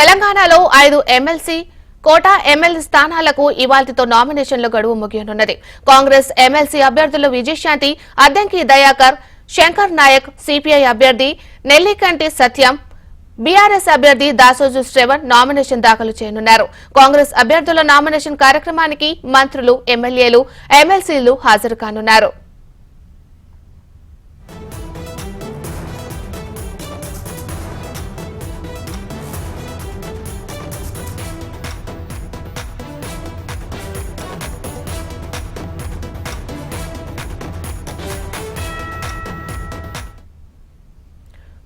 తెలంగాణలో 5 MLC quota MLA స్థానాలకు ఇవాల్టితో నామినేషన్ల గడువు ముగియనున్నది. కాంగ్రెస్ ఎమ్మెల్సీ అభ్యర్థులు విజయశాంతి, అద్దంకి దయాకర్, శంకర్ నాయక్, సిపిఐ అభ్యర్థి నెల్లికంటి సత్యం, బీఆర్ఎస్ అభ్యర్థి దాసోజు శ్రవణ్ నామినేషన్ దాఖలు చేయనున్నారు. కాంగ్రెస్ అభ్యర్థుల నామినేషన్ కార్యక్రమానికి మంత్రులు, ఎమ్మెల్యేలు, ఎమ్మెల్సీలు హాజరు కానున్నారు.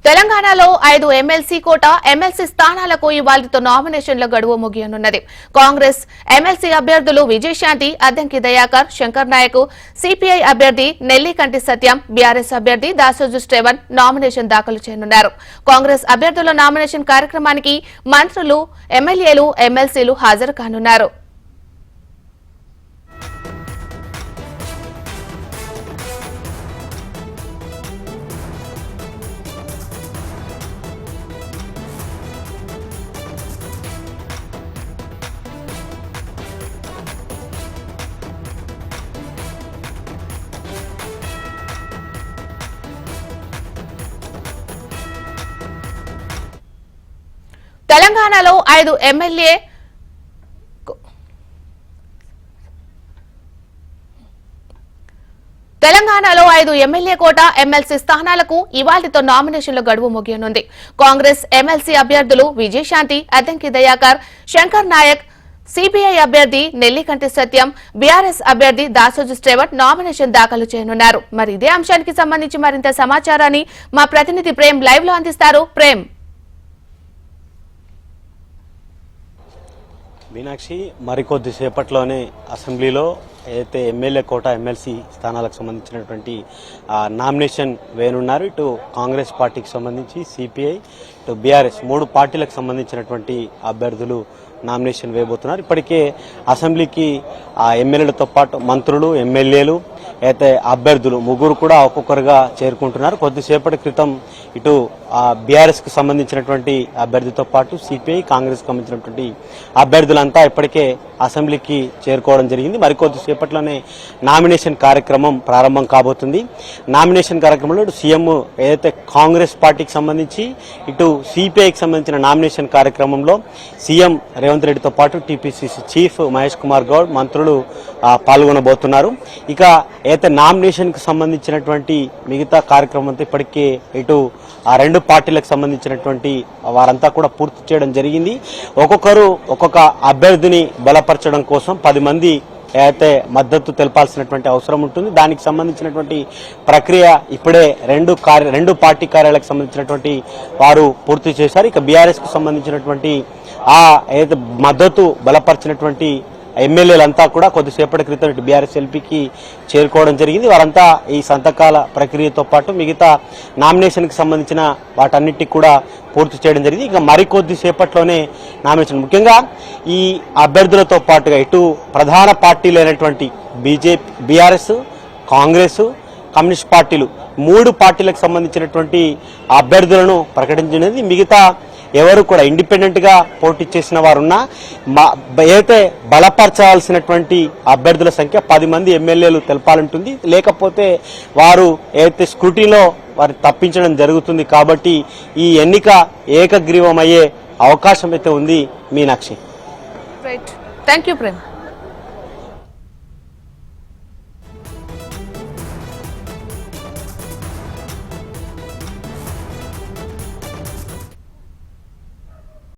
తెలంగాణలో 5 ఎమ్మెల్సీ కోటా ఎమ్మెల్సీ స్థానాలకు ఇవాల్టితో నామినేషన్ల గడువు ముగియనున్నది. కాంగ్రెస్ ఎమ్మెల్సీ అభ్యర్థులు విజయశాంతి, అద్దంకి దయాకర్, శంకర్ నాయక్, సిపిఐ అభ్యర్థి నెల్లికంటి సత్యం, బీఆర్ఎస్ అభ్యర్థి దాసోజు శ్రవణ్ నామినేషన్ దాఖలు చేయనున్నారు. కాంగ్రెస్ అభ్యర్థుల నామినేషన్ కార్యక్రమానికి మంత్రులు, ఎమ్మెల్యేలు, ఎమ్మెల్సీలు హాజరు కానున్నారు. తెలంగాణలో 5 ఎమ్మెల్యే కోట ఎమ్మెల్సీ స్థానాలకు ఇవాల్టితో నామినేషన్ల గడువు ముగియనుంది. కాంగ్రెస్ ఎమ్మెల్సీ అభ్యర్థులు విజయశాంతి, అద్దంకి దయాకర్, శంకర్ నాయక్, సిపిఐ అభ్యర్థి నెల్లికంటి సత్యం, బీఆర్ఎస్ అభ్యర్థి దాసోజు శ్రవణ్ నామినేషన్ దాఖలు చేయనున్నారు. మరి ఇదే అంశానికి సంబంధించి మరింత సమాచారాన్ని మా ప్రతినిధి ప్రేమ్ లైవ్ లో అందిస్తారు. ప్రేమ్. మీనాక్షి, మరికొద్ది సేపట్లోనే అసెంబ్లీలో అయితే ఎమ్మెల్యే కోటా ఎమ్మెల్సీ స్థానాలకు సంబంధించినటువంటి నామినేషన్ వేయనున్నారు. ఇటు కాంగ్రెస్ పార్టీకి సంబంధించి సిపిఐ, ఇటు బీఆర్ఎస్ 3 పార్టీలకు సంబంధించినటువంటి అభ్యర్థులు నామినేషన్ వేయబోతున్నారు. ఇప్పటికే అసెంబ్లీకి ఎమ్మెల్యేలతో పాటు మంత్రులు, ఎమ్మెల్యేలు అయితే అభ్యర్థులు 3 కూడా ఒక్కొక్కరుగా చేరుకుంటున్నారు. కొద్దిసేపటి క్రితం ఇటు బీఆర్ఎస్ కు సంబంధించినటువంటి అభ్యర్థితో పాటు సిపిఐ, కాంగ్రెస్ కు సంబంధించినటువంటి అభ్యర్థులంతా ఇప్పటికే అసెంబ్లీకి చేరుకోవడం జరిగింది. మరికొద్ది సేపట్లోనే నామినేషన్ కార్యక్రమం ప్రారంభం కాబోతుంది. నామినేషన్ కార్యక్రమంలో ఇటు సీఎం ఏదైతే కాంగ్రెస్ పార్టీకి సంబంధించి ఇటు సిపిఐకి సంబంధించిన నామినేషన్ కార్యక్రమంలో సీఎం రేవంత్ రెడ్డితో పాటు టీపీసీసీ చీఫ్ మహేష్ కుమార్ గౌడ్, మంత్రులు పాల్గొనబోతున్నారు. ఇక అయితే నామినేషన్ కు సంబంధించినటువంటి మిగతా కార్యక్రమం అంతా ఇప్పటికే ఇటు ఆ 2 పార్టీలకు సంబంధించినటువంటి వారంతా కూడా పూర్తి చేయడం జరిగింది. ఒక్కొక్కరు ఒక్కొక్క అభ్యర్థిని బలపరచడం కోసం 10 మంది అయితే మద్దతు తెలపాల్సినటువంటి అవసరం ఉంటుంది. దానికి సంబంధించినటువంటి ప్రక్రియ ఇప్పుడే 2 పార్టీ కార్యాలకు సంబంధించినటువంటి వారు పూర్తి చేశారు. ఇక బీఆర్ఎస్ కు సంబంధించినటువంటి ఏదైతే మద్దతు బలపరిచినటువంటి ఎమ్మెల్యేలంతా కూడా కొద్దిసేపటి క్రితం ఇటు బీఆర్ఎస్ ఎల్పీకి చేరుకోవడం జరిగింది. వారంతా ఈ సంతకాల ప్రక్రియతో పాటు మిగతా నామినేషన్ కి సంబంధించిన వాటన్నిటికి కూడా పూర్తి చేయడం జరిగింది. ఇక మరికొద్ది సేపట్లోనే నామినేషన్, ముఖ్యంగా ఈ అభ్యర్థులతో పాటుగా ఇటు ప్రధాన పార్టీలైనటువంటి బీజేపీ, బీఆర్ఎస్, కాంగ్రెస్, కమ్యూనిస్ట్ పార్టీలు 3 పార్టీలకు సంబంధించినటువంటి అభ్యర్థులను ప్రకటించినది. మిగతా ఎవరు కూడా ఇండిపెండెంట్ గా పోటీ చేసిన వారున్నా అయితే బలపరచాల్సినటువంటి అభ్యర్థుల సంఖ్య 10 మంది ఎమ్మెల్యేలు తెలపాలంటుంది. లేకపోతే వారు ఏదైతే స్క్రూటీలో వారు తప్పించడం జరుగుతుంది. కాబట్టి ఈ ఎన్నిక ఏకగ్రీవమయ్యే అవకాశం అయితే ఉంది. మీనాక్షి. Right, thank you Prem.